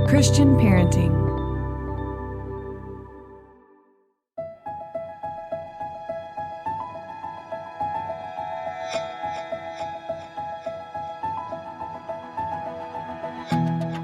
Christian parenting.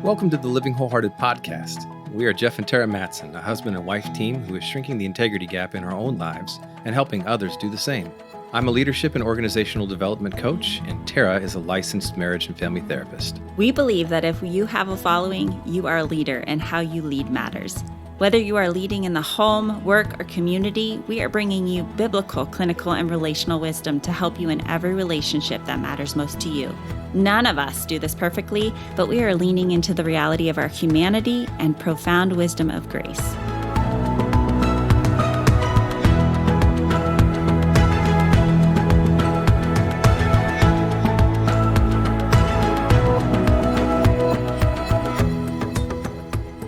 Welcome to the Living Wholehearted podcast. We are Jeff and Tara Mattson, a husband and wife team who is shrinking the integrity gap in our own lives and helping others do the same. I'm a leadership and organizational development coach, and Tara is a licensed marriage and family therapist. We believe that if you have a following, you are a leader, and how you lead matters. Whether you are leading in the home, work, or community, we are bringing you biblical, clinical, and relational wisdom to help you in every relationship that matters most to you. None of us do this perfectly, but we are leaning into the reality of our humanity and profound wisdom of grace.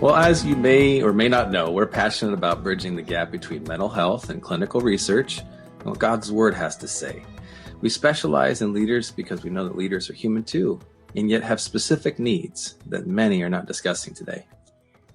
Well, as you may or may not know, we're passionate about bridging the gap between mental health and clinical research and what God's Word has to say. We specialize in leaders because we know that leaders are human too, and yet have specific needs that many are not discussing today.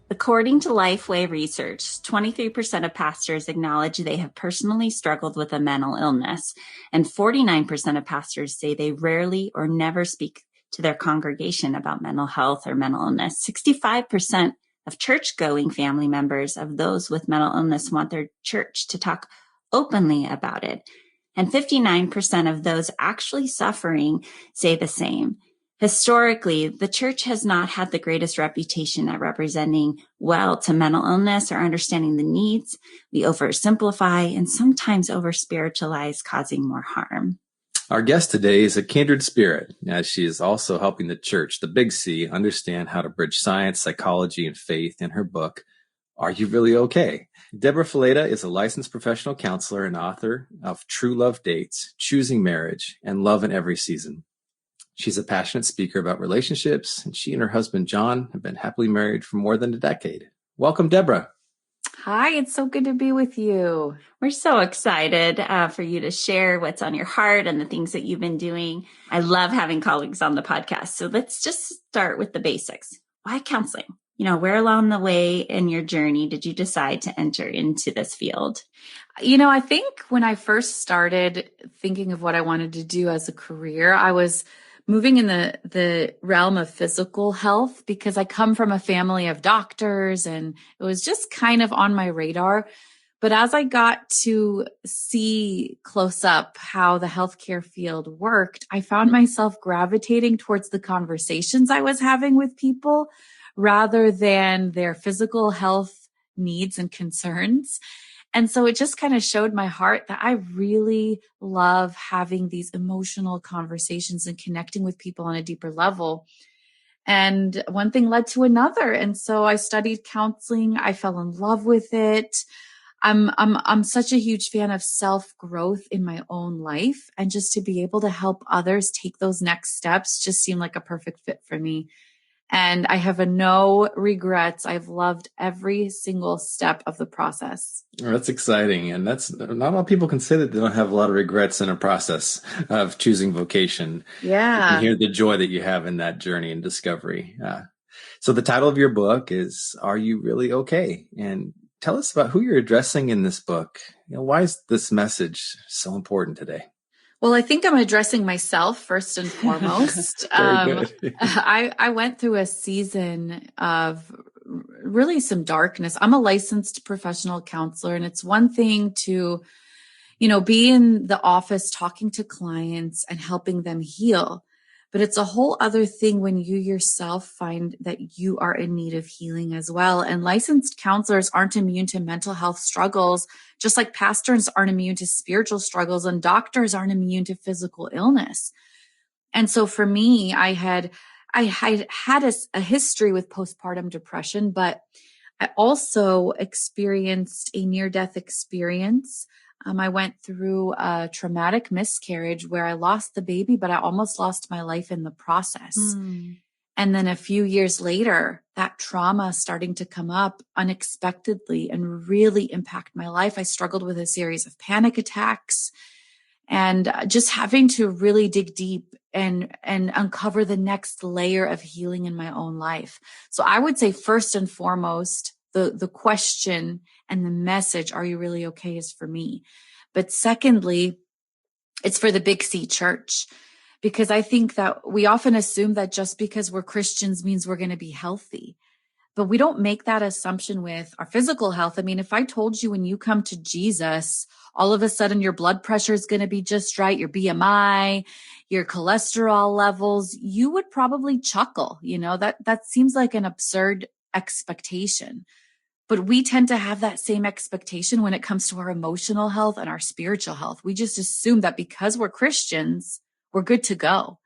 According to Lifeway Research, 23% of pastors acknowledge they have personally struggled with a mental illness, and 49% of pastors say they rarely or never speak to their congregation about mental health or mental illness. 65% of church-going family members of those with mental illness want their church to talk openly about it. And 59% of those actually suffering say the same. Historically, the church has not had the greatest reputation at representing well to mental illness or understanding the needs. We oversimplify and sometimes over-spiritualize, causing more harm. Our guest today is a kindred spirit, as she is also helping the church, the Big C, understand how to bridge science, psychology, and faith in her book, Are You Really Okay? Debra Fileta is a licensed professional counselor and author of True Love Dates, Choosing Marriage, and Love in Every Season. She's a passionate speaker about relationships, and she and her husband, John, have been happily married for more than a decade. Welcome, Debra. Hi, it's so good to be with you. We're so excited for you to share what's on your heart and the things that you've been doing. I love having colleagues on the podcast. So let's just start with the basics. Why counseling? Where along the way in your journey did you decide to enter into this field? I think when I first started thinking of what I wanted to do as a career, I was moving in the realm of physical health because I come from a family of doctors and it was just kind of on my radar. But as I got to see close up how the healthcare field worked, I found myself gravitating towards the conversations I was having with people rather than their physical health needs and concerns. And so it just kind of showed my heart that I really love having these emotional conversations and connecting with people on a deeper level. And one thing led to another. And so I studied counseling. I fell in love with it. I'm such a huge fan of self-growth in my own life. And just to be able to help others take those next steps just seemed like a perfect fit for me. And I have no regrets. I've loved every single step of the process. Oh, that's exciting. And not a lot of people can say that they don't have a lot of regrets in a process of choosing vocation. Yeah. You can hear the joy that you have in that journey and discovery. So the title of your book is, Are You Really Okay? And tell us about who you're addressing in this book. Why is this message so important today? Well, I think I'm addressing myself first and foremost. Very good. I went through a season of really some darkness. I'm a licensed professional counselor, and it's one thing to, be in the office talking to clients and helping them heal. But it's a whole other thing when you yourself find that you are in need of healing as well. And licensed counselors aren't immune to mental health struggles, just like pastors aren't immune to spiritual struggles and doctors aren't immune to physical illness. And so for me, I had a history with postpartum depression, but I also experienced a near-death experience. I went through a traumatic miscarriage where I lost the baby, but I almost lost my life in the process. And then a few years later, that trauma starting to come up unexpectedly and really impact my life. I struggled with a series of panic attacks and just having to really dig deep and uncover the next layer of healing in my own life. So I would say first and foremost, the question and the message, are you really okay, is for me. But secondly, it's for the Big C church, because I think that we often assume that just because we're Christians means we're going to be healthy. But we don't make that assumption with our physical health. I mean, if I told you when you come to Jesus, all of a sudden your blood pressure is going to be just right, your BMI, your cholesterol levels, you would probably chuckle. That seems like an absurd expectation. But we tend to have that same expectation when it comes to our emotional health and our spiritual health. We just assume that because we're Christians, we're good to go.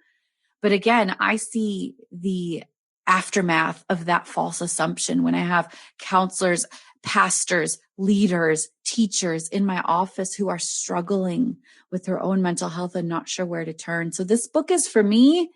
But again, I see the aftermath of that false assumption when I have counselors, pastors, leaders, teachers in my office who are struggling with their own mental health and not sure where to turn. So this book is for me,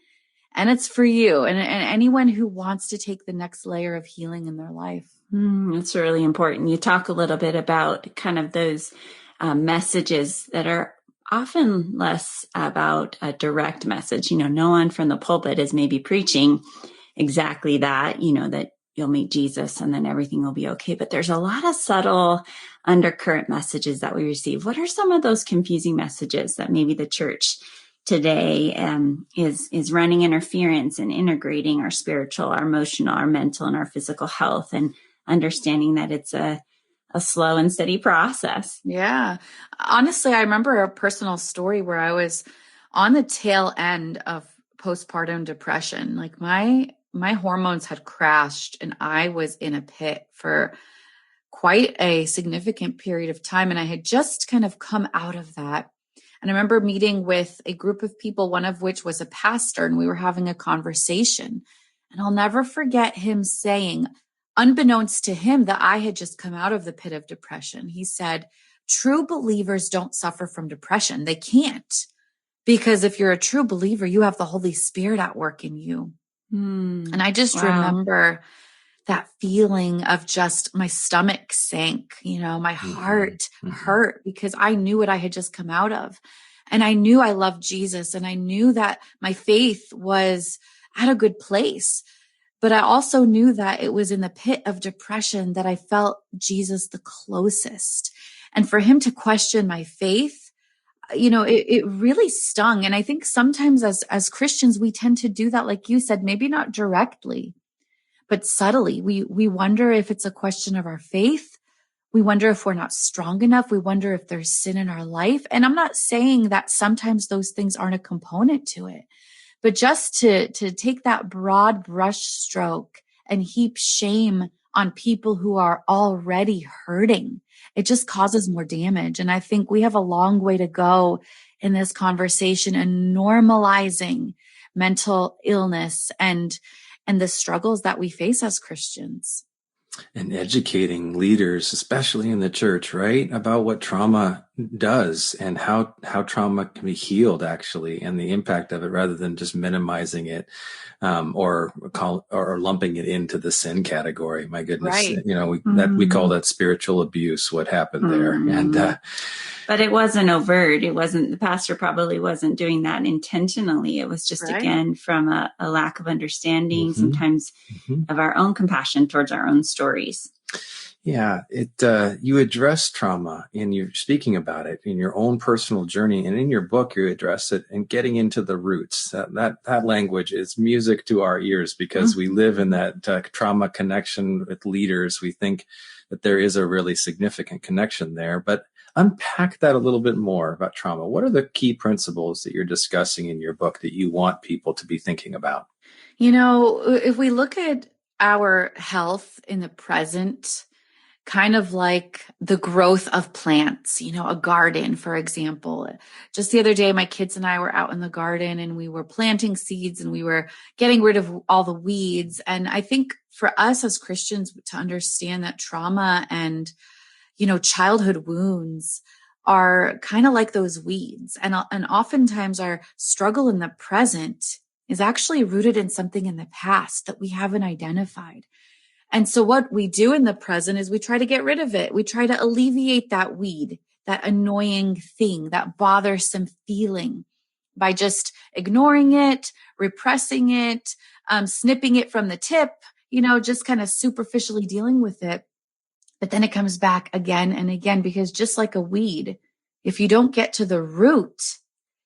and it's for you and anyone who wants to take the next layer of healing in their life. It's really important. You talk a little bit about kind of those messages that are often less about a direct message. No one from the pulpit is maybe preaching exactly that, that you'll meet Jesus and then everything will be okay. But there's a lot of subtle undercurrent messages that we receive. What are some of those confusing messages that maybe the church today is running interference and integrating our spiritual, our emotional, our mental, and our physical health, and understanding that it's a slow and steady process? Yeah. Honestly, I remember a personal story where I was on the tail end of postpartum depression. Like my hormones had crashed and I was in a pit for quite a significant period of time. And I had just kind of come out of that. And I remember meeting with a group of people, one of which was a pastor, and we were having a conversation. And I'll never forget him saying, unbeknownst to him, that I had just come out of the pit of depression. He said, true believers don't suffer from depression. They can't. Because if you're a true believer, you have the Holy Spirit at work in you. And I just remember that feeling of just my stomach sank, my heart hurt because I knew what I had just come out of. And I knew I loved Jesus, and I knew that my faith was at a good place. But I also knew that it was in the pit of depression that I felt Jesus the closest. And for him to question my faith, it really stung. And I think sometimes as Christians, we tend to do that, like you said, maybe not directly, but subtly. We wonder if it's a question of our faith. We wonder if we're not strong enough. We wonder if there's sin in our life. And I'm not saying that sometimes those things aren't a component to it, but just to take that broad brush stroke and heap shame on people who are already hurting, it just causes more damage. And I think we have a long way to go in this conversation and normalizing mental illness and the struggles that we face as Christians. And educating leaders, especially in the church, right, about what trauma does and how trauma can be healed, actually, and the impact of it, rather than just minimizing it or lumping it into the sin category. My goodness, right. We call that spiritual abuse. What happened there? And but it wasn't overt. It wasn't, the pastor probably wasn't doing that intentionally. It was just, right, again, from a lack of understanding, sometimes of our own compassion towards our own stories. Yeah, you address trauma in your speaking about it in your own personal journey, and in your book you address it and getting into the roots. That language is music to our ears because we live in that trauma connection with leaders. We think that there is a really significant connection there, but unpack that a little bit more about trauma. What are the key principles that you're discussing in your book that you want people to be thinking about? If we look at our health in the present, kind of like the growth of plants, a garden, for example. Just the other day, my kids and I were out in the garden and we were planting seeds and we were getting rid of all the weeds. And I think for us as Christians to understand that trauma and, childhood wounds are kind of like those weeds. And oftentimes our struggle in the present is actually rooted in something in the past that we haven't identified. And so what we do in the present is we try to get rid of it. We try to alleviate that weed that annoying thing, that bothersome feeling by just ignoring it, repressing it, snipping it from the tip, just kind of superficially dealing with it. But then it comes back again and again, because just like a weed, if you don't get to the root,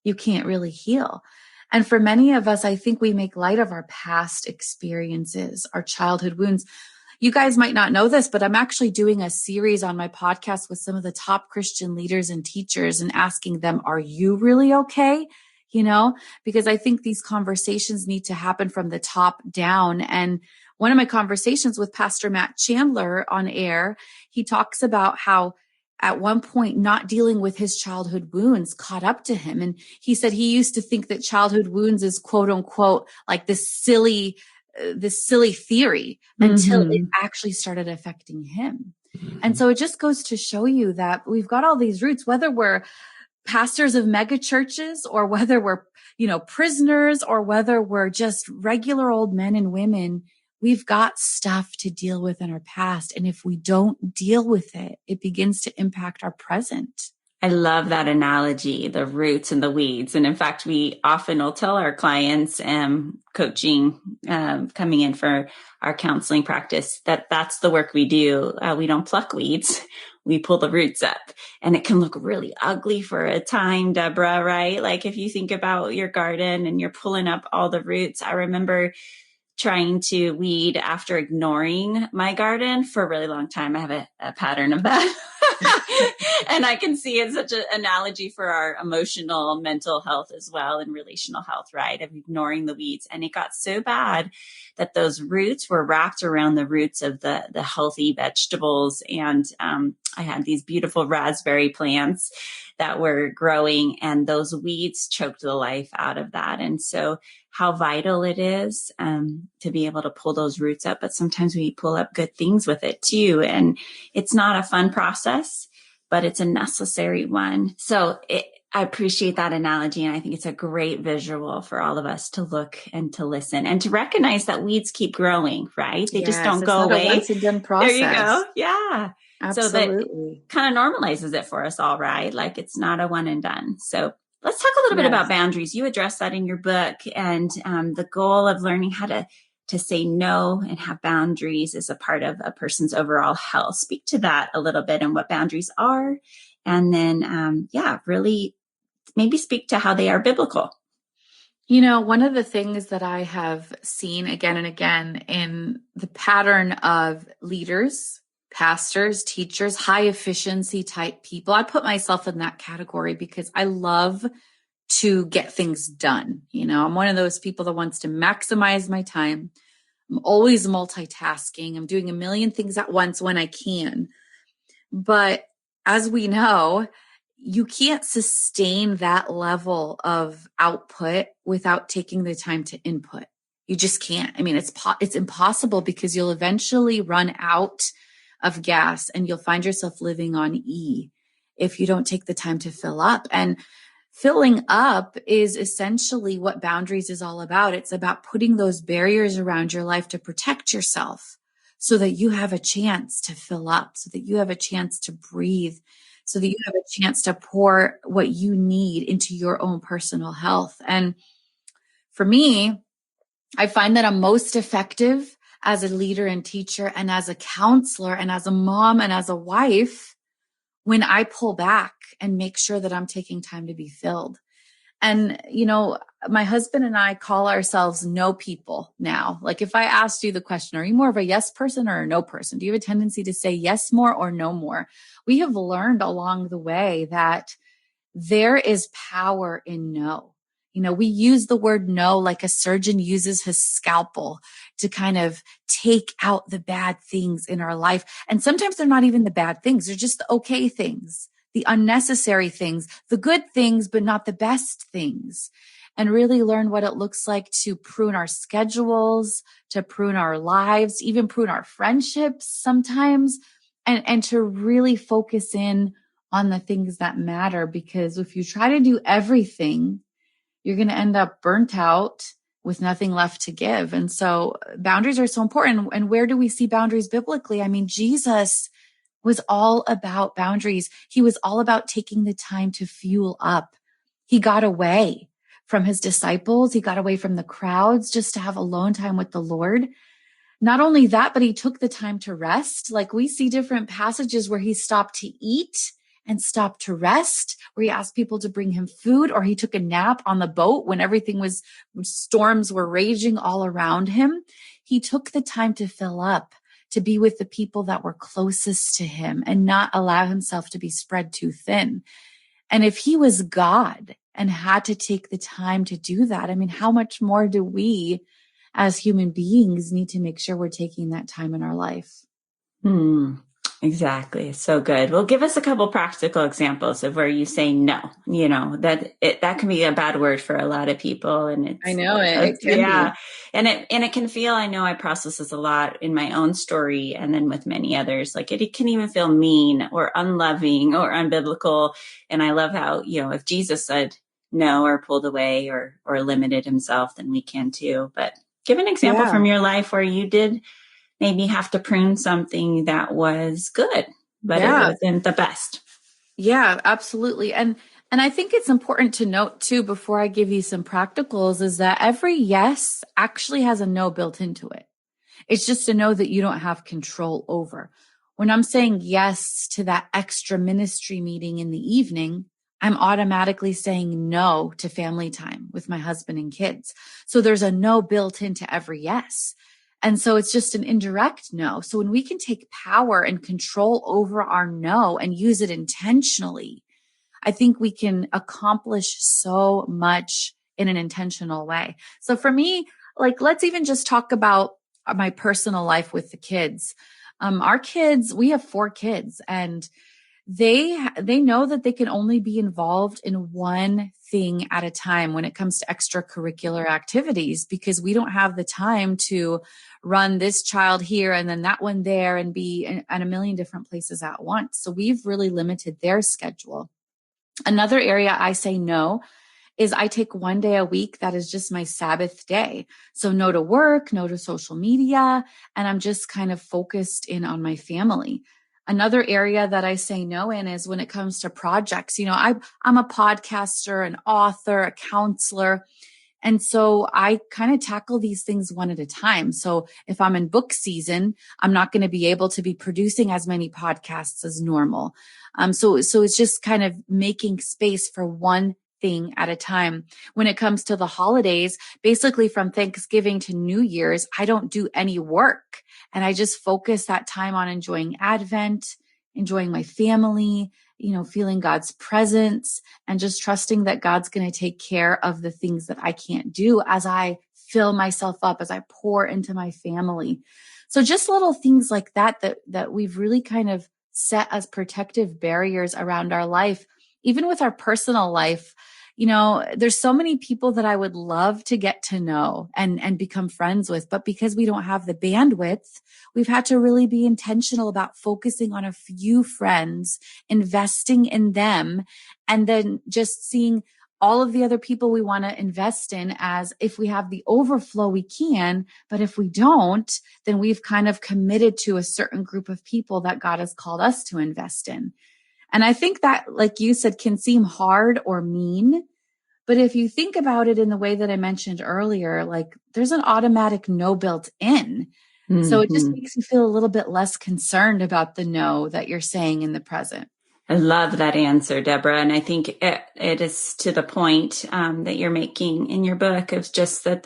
you can't really heal. And for many of us, I think we make light of our past experiences, our childhood wounds. You guys might not know this, but I'm actually doing a series on my podcast with some of the top Christian leaders and teachers and asking them, are you really okay? Because I think these conversations need to happen from the top down. And one of my conversations with Pastor Matt Chandler on air, he talks about how at one point not dealing with his childhood wounds caught up to him. And he said he used to think that childhood wounds is quote unquote like this silly theory until it actually started affecting him. And so it just goes to show you that we've got all these roots, whether we're pastors of mega churches or whether we're, prisoners or whether we're just regular old men and women, we've got stuff to deal with in our past. And if we don't deal with it, it begins to impact our present. I love that analogy, the roots and the weeds. And in fact, we often will tell our clients, coaching, coming in for our counseling practice, that's the work we do. We don't pluck weeds. We pull the roots up, and it can look really ugly for a time, Debra, right? Like if you think about your garden and you're pulling up all the roots. I remember trying to weed after ignoring my garden for a really long time. I have a pattern of that. And I can see it's such an analogy for our emotional, mental health as well, and relational health, right? Of ignoring the weeds. And it got so bad that those roots were wrapped around the roots of the healthy vegetables. And I had these beautiful raspberry plants that were growing, and those weeds choked the life out of that. And so how vital it is to be able to pull those roots up, but sometimes we pull up good things with it too. And it's not a fun process, but it's a necessary one. So I appreciate that analogy. And I think it's a great visual for all of us to look and to listen and to recognize that weeds keep growing, right? They just don't go away. It's not a once and done process. There you go. Yeah. Absolutely. So that kind of normalizes it for us all, right? Like it's not a one and done. So let's talk a little bit about boundaries. You address that in your book, and the goal of learning how to say no and have boundaries is a part of a person's overall health. Speak to that a little bit and what boundaries are. And then, really maybe speak to how they are biblical. One of the things that I have seen again and again in the pattern of leaders, pastors, teachers, high efficiency type people, I put myself in that category because I love to get things done. I'm one of those people that wants to maximize my time. I'm always multitasking. I'm doing a million things at once when I can. But as we know, you can't sustain that level of output without taking the time to input. You just can't. I mean, it's impossible, because you'll eventually run out of gas and you'll find yourself living on E if you don't take the time to fill up. And filling up is essentially what boundaries is all about. It's about putting those barriers around your life to protect yourself so that you have a chance to fill up, so that you have a chance to breathe, so that you have a chance to pour what you need into your own personal health. And for me, I find that I'm most effective as a leader and teacher and as a counselor and as a mom and as a wife when I pull back and make sure that I'm taking time to be filled. And, my husband and I call ourselves no people now. Like if I asked you the question, are you more of a yes person or a no person? Do you have a tendency to say yes more or no more? We have learned along the way that there is power in no. We use the word no like a surgeon uses his scalpel to kind of take out the bad things in our life. And sometimes they're not even the bad things. They're just the okay things, the unnecessary things, the good things, but not the best things. And really learn what it looks like to prune our schedules, to prune our lives, even prune our friendships sometimes, and to really focus in on the things that matter. Because if you try to do everything, you're going to end up burnt out with nothing left to give. And so boundaries are so important. And where do we see boundaries biblically? I mean, Jesus was all about boundaries. He was all about taking the time to fuel up. He got away from his disciples. He got away from the crowds just to have alone time with the Lord. Not only that, but he took the time to rest. Like we see different passages where he stopped to eat and stopped to rest, where he asked people to bring him food, or he took a nap on the boat when storms were raging all around him. He took the time to fill up, to be with the people that were closest to him and not allow himself to be spread too thin. And if he was God and had to take the time to do that, I mean, how much more do we as human beings need to make sure we're taking that time in our life? Exactly. So good. Well, give us a couple practical examples of where you say no, that can be a bad word for a lot of people. And I know it can be. And it can feel, I know I process this a lot in my own story and then with many others, like it can even feel mean or unloving or unbiblical. And I love how, if Jesus said no or pulled away or limited himself, then we can too. But give an example from your life where you did maybe have to prune something that was good, but it wasn't the best. Yeah, absolutely. And I think it's important to note too, before I give you some practicals, is that every yes actually has a no built into it. It's just a no that you don't have control over. When I'm saying yes to that extra ministry meeting in the evening, I'm automatically saying no to family time with my husband and kids. So there's a no built into every yes. And so it's just an indirect no. So when we can take power and control over our no and use it intentionally, I think we can accomplish so much in an intentional way. So for me, let's even just talk about my personal life with the kids. Our kids, we have 4 kids, and they know that they can only be involved in one thing at a time when it comes to extracurricular activities, because we don't have the time to run this child here and then that one there and be at a million different places at once. So we've really limited their schedule. Another area I say no is I take one day a week that is just my Sabbath day. So no to work, no to social media, and I'm just kind of focused in on my family. Another area that I say no in is when it comes to projects. I'm a podcaster, an author, a counselor. And so I kind of tackle these things one at a time. So if I'm in book season, I'm not going to be able to be producing as many podcasts as normal. So it's just kind of making space for one thing at a time. When it comes to the holidays, basically from Thanksgiving to New Year's, I don't do any work. And I just focus that time on enjoying Advent, enjoying my family, feeling God's presence, and just trusting that God's going to take care of the things that I can't do as I fill myself up, as I pour into my family. So just little things like that we've really kind of set as protective barriers around our life, even with our personal life. There's so many people that I would love to get to know and become friends with, but because we don't have the bandwidth, we've had to really be intentional about focusing on a few friends, investing in them, and then just seeing all of the other people we want to invest in as if we have the overflow, we can, but if we don't, then we've kind of committed to a certain group of people that God has called us to invest in. And I think that, like you said, can seem hard or mean. But if you think about it in the way that I mentioned earlier, there's an automatic no built in. Mm-hmm. So it just makes you feel a little bit less concerned about the no that you're saying in the present. I love that answer, Debra. And I think it is to the point that you're making in your book of just that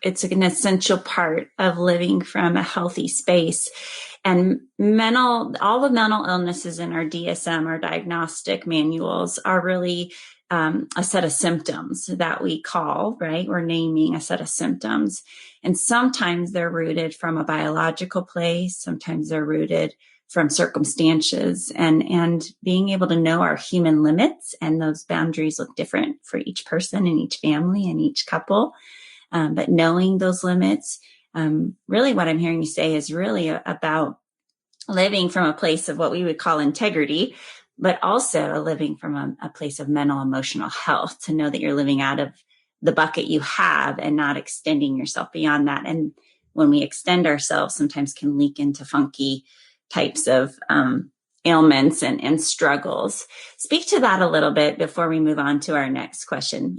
it's an essential part of living from a healthy space. And all the mental illnesses in our DSM, our diagnostic manuals, are really a set of symptoms that we call, right? We're naming a set of symptoms. And sometimes they're rooted from a biological place. Sometimes they're rooted from circumstances, and being able to know our human limits, and those boundaries look different for each person and each family and each couple. But knowing those limits, really what I'm hearing you say is really about living from a place of what we would call integrity, but also living from a place of mental, emotional health, to know that you're living out of the bucket you have and not extending yourself beyond that. And when we extend ourselves, sometimes can leak into funky types of ailments and struggles. Speak to that a little bit before we move on to our next question.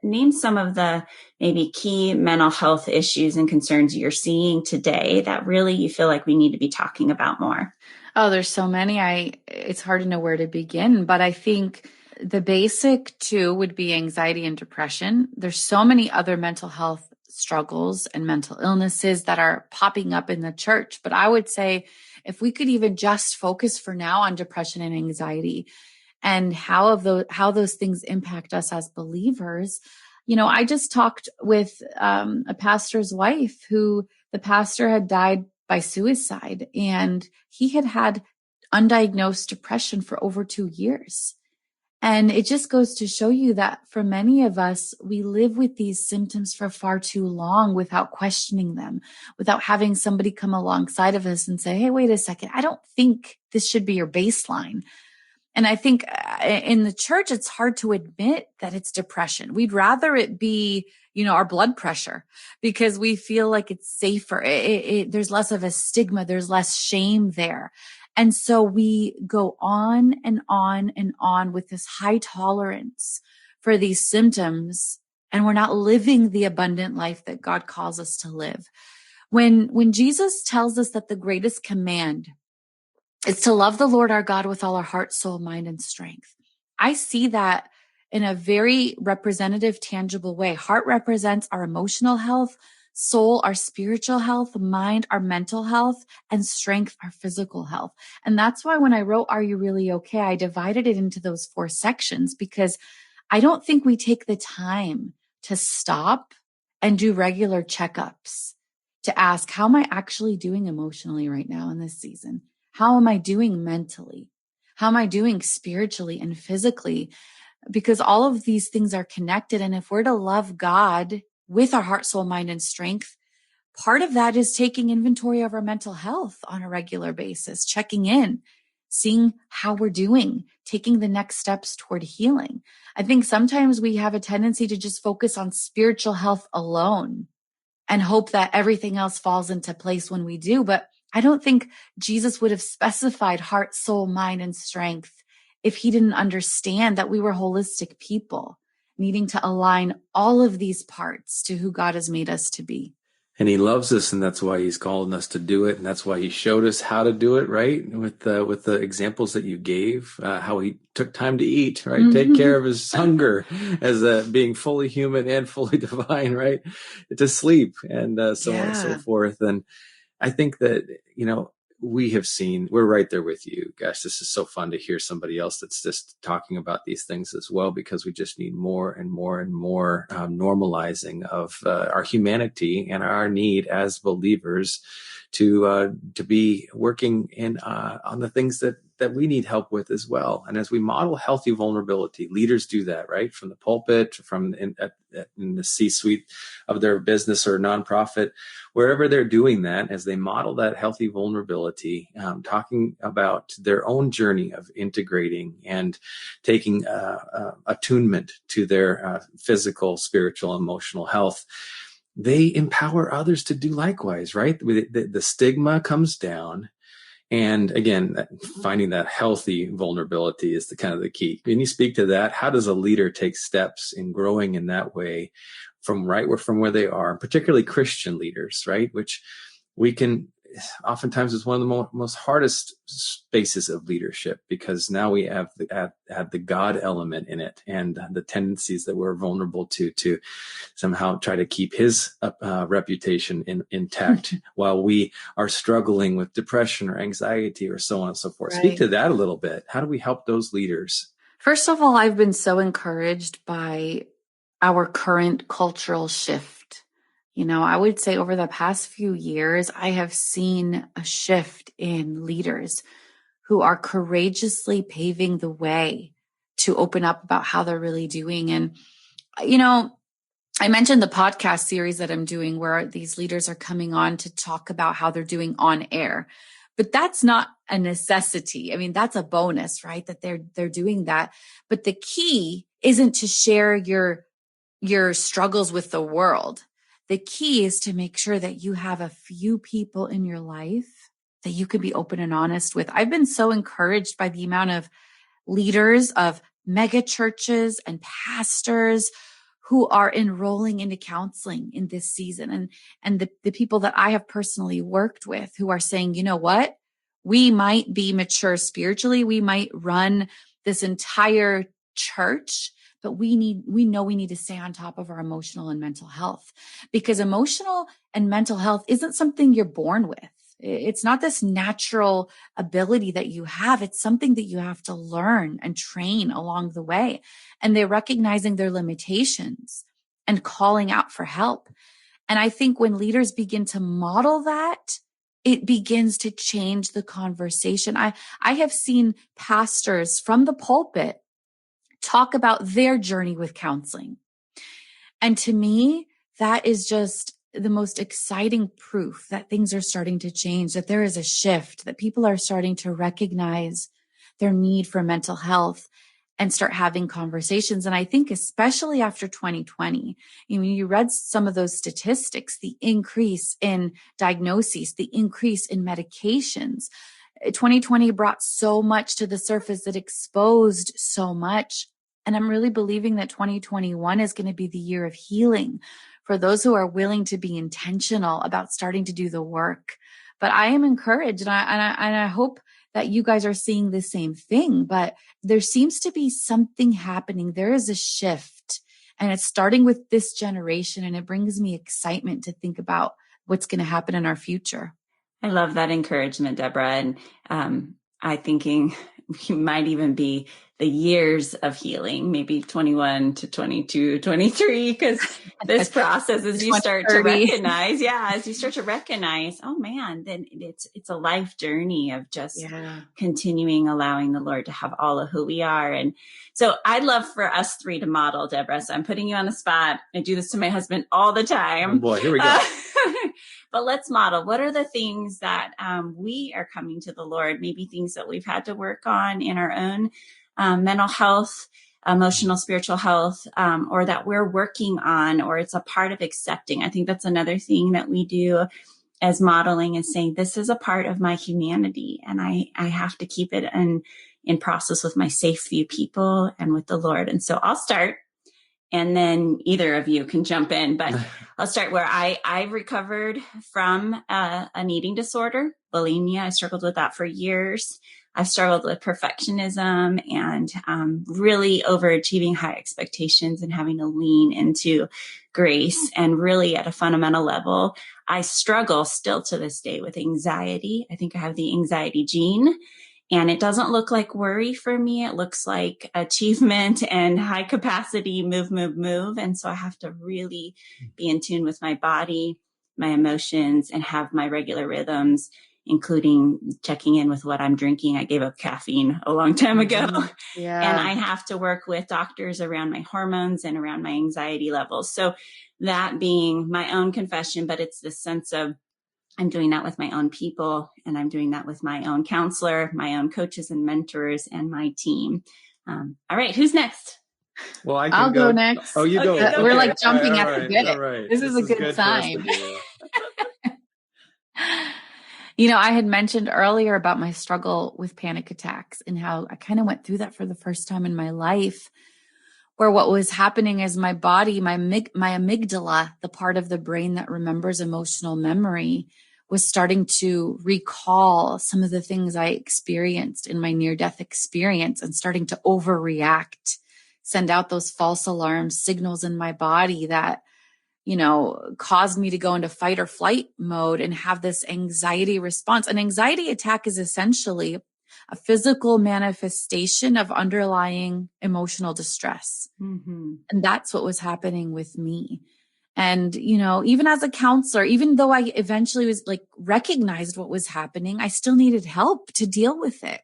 Name some of the maybe key mental health issues and concerns you're seeing today that really you feel like we need to be talking about more? Oh, there's so many. It's hard to know where to begin, but I think the basic two would be anxiety and depression. There's so many other mental health struggles and mental illnesses that are popping up in the church. But I would say if we could even just focus for now on depression and anxiety and how those things impact us as believers. I just talked with a pastor's wife who the pastor had died by suicide, and he had undiagnosed depression for over 2 years. And it just goes to show you that for many of us, we live with these symptoms for far too long without questioning them, without having somebody come alongside of us and say, hey, wait a second, I don't think this should be your baseline. And I think in the church, it's hard to admit that it's depression. We'd rather it be, our blood pressure because we feel like it's safer. There's less of a stigma. There's less shame there. And so we go on and on and on with this high tolerance for these symptoms, and we're not living the abundant life that God calls us to live. When Jesus tells us that the greatest command is to love the Lord our God with all our heart, soul, mind, and strength, I see that in a very representative, tangible way. Heart represents our emotional health, soul, our spiritual health, mind, our mental health, and strength, our physical health. And that's why when I wrote, Are You Really Okay? I divided it into those 4 sections because I don't think we take the time to stop and do regular checkups to ask, how am I actually doing emotionally right now in this season? How am I doing mentally? How am I doing spiritually and physically? Because all of these things are connected. And if we're to love God with our heart, soul, mind, and strength, part of that is taking inventory of our mental health on a regular basis, checking in, seeing how we're doing, taking the next steps toward healing. I think sometimes we have a tendency to just focus on spiritual health alone and hope that everything else falls into place when we do. But I don't think Jesus would have specified heart, soul, mind, and strength if he didn't understand that we were holistic people needing to align all of these parts to who God has made us to be. And he loves us, and that's why he's calling us to do it, and that's why he showed us how to do it, right? With the examples that you gave, how he took time to eat, right? Mm-hmm. Take care of his hunger as being fully human and fully divine, right? To sleep and so on and so forth. And I think that, we're right there with you. Gosh, this is so fun to hear somebody else that's just talking about these things as well, because we just need more and more and more normalizing of our humanity and our need as believers to be working on the things that we need help with as well. And as we model healthy vulnerability, leaders do that, right? From the pulpit, from in the C-suite of their business or nonprofit, wherever they're doing that, as they model that healthy vulnerability, talking about their own journey of integrating and taking attunement to their physical, spiritual, emotional health, they empower others to do likewise, right? The stigma comes down. And again, finding that healthy vulnerability is the key. Can you speak to that? How does a leader take steps in growing in that way from where they are, particularly Christian leaders, right? Which we can oftentimes is one of the most hardest spaces of leadership, because now we have the God element in it and the tendencies that we're vulnerable to somehow try to keep his reputation intact while we are struggling with depression or anxiety or so on and so forth. Right. Speak to that a little bit. How do we help those leaders? First of all, I've been so encouraged by our current cultural shift. I would say over the past few years, I have seen a shift in leaders who are courageously paving the way to open up about how they're really doing. And, I mentioned the podcast series that I'm doing where these leaders are coming on to talk about how they're doing on air. But that's not a necessity. I mean, that's a bonus, right? That they're doing that. But the key isn't to share your struggles with the world. The key is to make sure that you have a few people in your life that you can be open and honest with. I've been so encouraged by the amount of leaders of mega churches and pastors who are enrolling into counseling in this season. And the people that I have personally worked with who are saying, you know what? We might be mature spiritually. We might run this entire church, but we know we need to stay on top of our emotional and mental health, because emotional and mental health isn't something you're born with. It's not this natural ability that you have. It's something that you have to learn and train along the way. And they're recognizing their limitations and calling out for help. And I think when leaders begin to model that, it begins to change the conversation. I have seen pastors from the pulpit talk about their journey with counseling. And to me, that is just the most exciting proof that things are starting to change, that there is a shift, that people are starting to recognize their need for mental health and start having conversations. And I think especially after 2020, you read some of those statistics, the increase in diagnoses, the increase in medications. 2020 brought so much to the surface that exposed so much. And I'm really believing that 2021 is going to be the year of healing for those who are willing to be intentional about starting to do the work. But I am encouraged, and I hope that you guys are seeing the same thing. But there seems to be something happening. There is a shift, and it's starting with this generation, and it brings me excitement to think about what's going to happen in our future. I love that encouragement, Debra. And I'm thinking we might even be the years of healing, maybe 21 to 22, 23, because this process, as you start to recognize, oh man, then it's a life journey of just continuing allowing the Lord to have all of who we are. And so I'd love for us three to model, Debra. So I'm putting you on the spot. I do this to my husband all the time. Oh boy, here we go. But let's model. What are the things that we are coming to the Lord? Maybe things that we've had to work on in our own mental health, emotional, spiritual health, or that we're working on, or it's a part of accepting. I think that's another thing that we do as modeling, is saying, this is a part of my humanity, and I have to keep it in process with my safe few people and with the Lord. And so I'll start, and then either of you can jump in, but I'll start where I recovered from an eating disorder, bulimia. I struggled with that for years. I've struggled with perfectionism and really overachieving high expectations and having to lean into grace. And really at a fundamental level, I struggle still to this day with anxiety. I think I have the anxiety gene. And it doesn't look like worry for me. It looks like achievement and high capacity, move. And so I have to really be in tune with my body, my emotions, and have my regular rhythms, including checking in with what I'm drinking. I gave up caffeine a long time ago. Yeah. And I have to work with doctors around my hormones and around my anxiety levels. So that being my own confession, but it's this sense of, I'm doing that with my own people, and I'm doing that with my own counselor, my own coaches and mentors, and my team. All right, who's next? Well, I'll go next. Oh, you go. Okay. We're like jumping at the bit. Right. This is a good sign. I had mentioned earlier about my struggle with panic attacks and how I kind of went through that for the first time in my life, where what was happening is my body, my amygdala, the part of the brain that remembers emotional memory, was starting to recall some of the things I experienced in my near-death experience and starting to overreact, send out those false alarm signals in my body that, caused me to go into fight or flight mode and have this anxiety response. An anxiety attack is essentially a physical manifestation of underlying emotional distress. Mm-hmm. And that's what was happening with me. And, even as a counselor, even though I eventually was recognized what was happening, I still needed help to deal with it.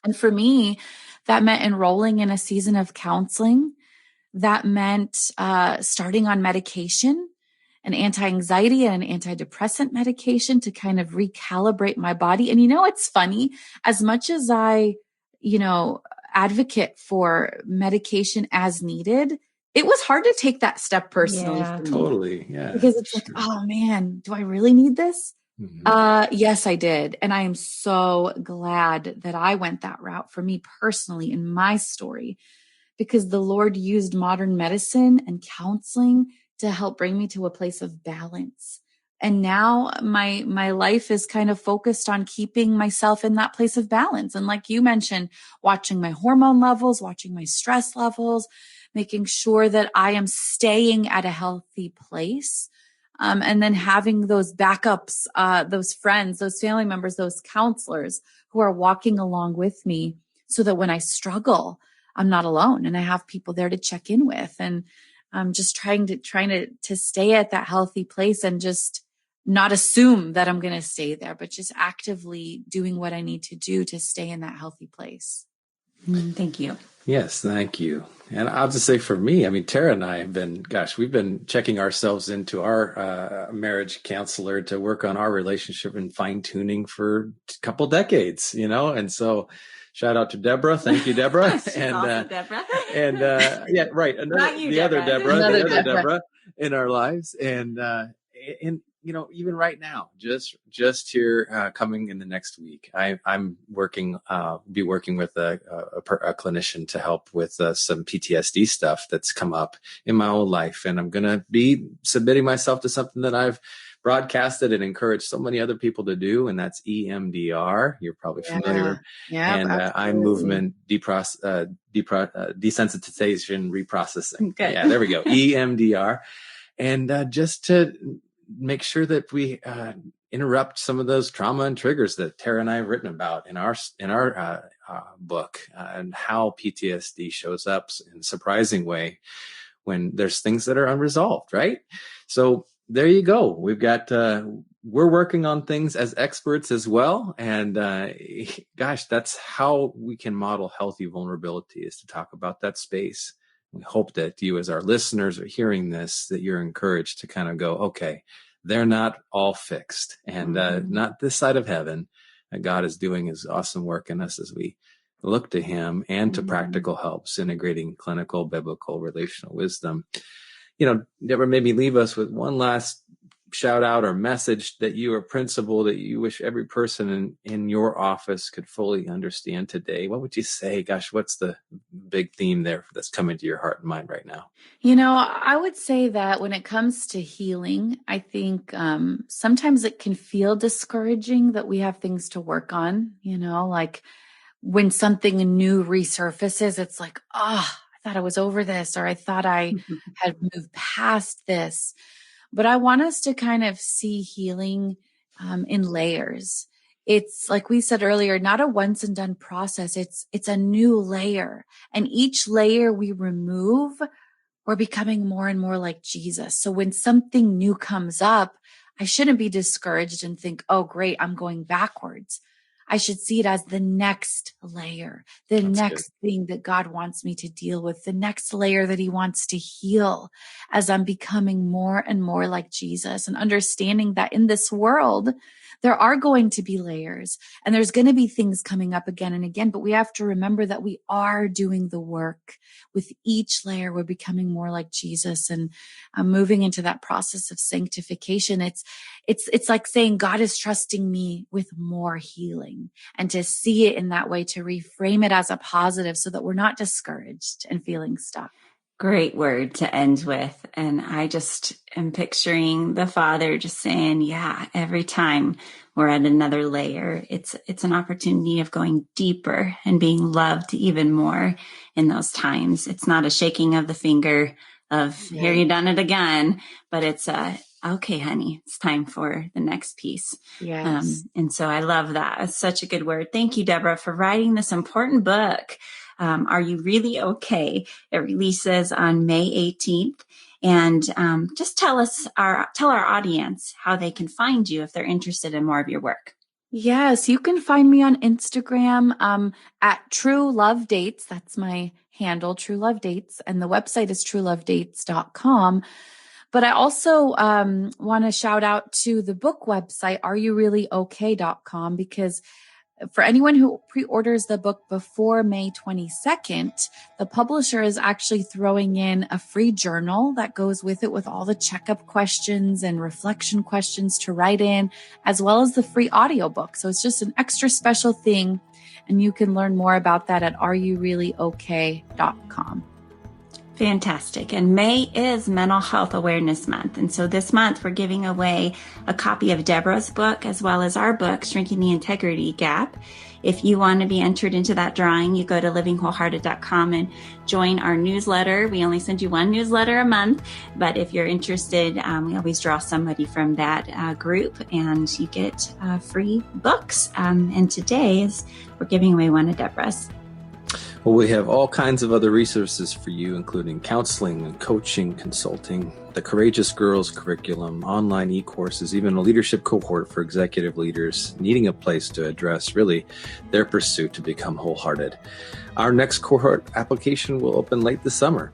And for me, that meant enrolling in a season of counseling. That meant starting on medication, an anti-anxiety and an antidepressant medication to kind of recalibrate my body. And it's funny, as much as I, advocate for medication as needed, it was hard to take that step personally. Yeah, totally. Yeah. Because it's like, oh man, do I really need this? Yes, I did. And I am so glad that I went that route for me personally in my story, because the Lord used modern medicine and counseling to help bring me to a place of balance. And now my life is kind of focused on keeping myself in that place of balance. And like you mentioned, watching my hormone levels, watching my stress levels, making sure that I am staying at a healthy place. And then having those backups, those friends, those family members, those counselors who are walking along with me, so that when I struggle, I'm not alone and I have people there to check in with. And I'm just trying to stay at that healthy place and just not assume that I'm going to stay there, but just actively doing what I need to do to stay in that healthy place. Thank you. Yes, thank you. And I'll just say for me, I mean, Tara and I have been, we've been checking ourselves into our marriage counselor to work on our relationship and fine tuning for a couple decades, and so shout out to Debra. Thank you, Debra. And awesome, Debra. And yeah, right. The other Debra in our lives. And even right now, just here coming in the next week, I'm be working with a clinician to help with some PTSD stuff that's come up in my own life. And I'm going to be submitting myself to something that I've broadcasted and encouraged so many other people to do. And that's EMDR. You're probably familiar. Yeah, and eye movement desensitization reprocessing. Good. Yeah, there we go. EMDR. And just to make sure that we interrupt some of those trauma and triggers that Tara and I have written about in our book, and how PTSD shows up in a surprising way when there's things that are unresolved, right? So there you go. We've got, we're working on things as experts as well. And that's how we can model healthy vulnerability, is to talk about that space. We hope that you, as our listeners, are hearing this, that you're encouraged to kind of go, okay, they're not all fixed, and not this side of heaven. And God is doing his awesome work in us as we look to him and to practical helps, integrating clinical, biblical, relational wisdom. Debra, maybe leave us with one last shout out or message that you, or principle that you wish every person in your office could fully understand today. What would you say? Gosh, what's the big theme there that's coming to your heart and mind right now? I would say that when it comes to healing, I think sometimes it can feel discouraging that we have things to work on, like when something new resurfaces, it's like, I thought I was over this, or I thought I had moved past this. But I want us to kind of see healing in layers. It's like we said earlier, not a once and done process. It's a new layer. And each layer we remove, we're becoming more and more like Jesus. So when something new comes up, I shouldn't be discouraged and think, oh, great, I'm going backwards. I should see it as the next layer, the next thing that God wants me to deal with, the next layer that he wants to heal, as I'm becoming more and more like Jesus, and understanding that in this world, there are going to be layers and there's going to be things coming up again and again, but we have to remember that we are doing the work. With each layer, we're becoming more like Jesus, and moving into that process of sanctification. It's like saying God is trusting me with more healing, and to see it in that way, to reframe it as a positive so that we're not discouraged and feeling stuck. Great word to end with. And I just am picturing the Father just saying, yeah, every time we're at another layer, it's an opportunity of going deeper and being loved even more in those times. It's not a shaking of the finger of here, you done it again, but it's okay, honey, it's time for the next piece. Yes. And so I love that. It's such a good word. Thank you, Debra, for writing this important book. Are You Really Okay? It releases on May 18th. And just tell our audience how they can find you if they're interested in more of your work. Yes, you can find me on Instagram at True Love Dates. That's my handle, True Love Dates. And the website is truelovedates.com. But I also want to shout out to the book website, areyoureallyok.com, because For anyone who pre-orders the book before May 22nd, the publisher is actually throwing in a free journal that goes with it with all the checkup questions and reflection questions to write in, as well as the free audiobook. So it's just an extra special thing. And you can learn more about that at areyoureallyok.com. Fantastic. And May is Mental Health Awareness Month. And so this month we're giving away a copy of Debra's book as well as our book, Shrinking the Integrity Gap. If you want to be entered into that drawing, you go to livingwholehearted.com and join our newsletter. We only send you one newsletter a month, but if you're interested, we always draw somebody from that group and you get free books. And today we're giving away one of Debra's. Well, we have all kinds of other resources for you, including counseling and coaching, consulting, the Courageous Girls curriculum, online e-courses, even a leadership cohort for executive leaders needing a place to address really their pursuit to become wholehearted. Our next cohort application will open late this summer.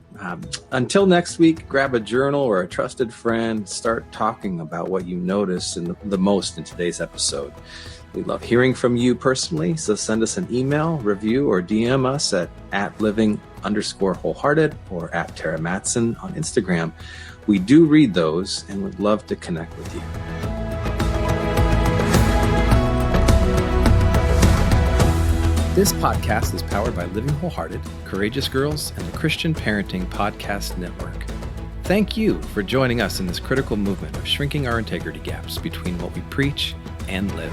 Until next week, grab a journal or a trusted friend, start talking about what you noticed the most in today's episode. We love hearing from you personally, so send us an email, review, or DM us at living_wholehearted or at Tara Mattson on Instagram. We do read those and would love to connect with you. This podcast is powered by Living Wholehearted, Courageous Girls, and the Christian Parenting Podcast Network. Thank you for joining us in this critical movement of shrinking our integrity gaps between what we preach and live.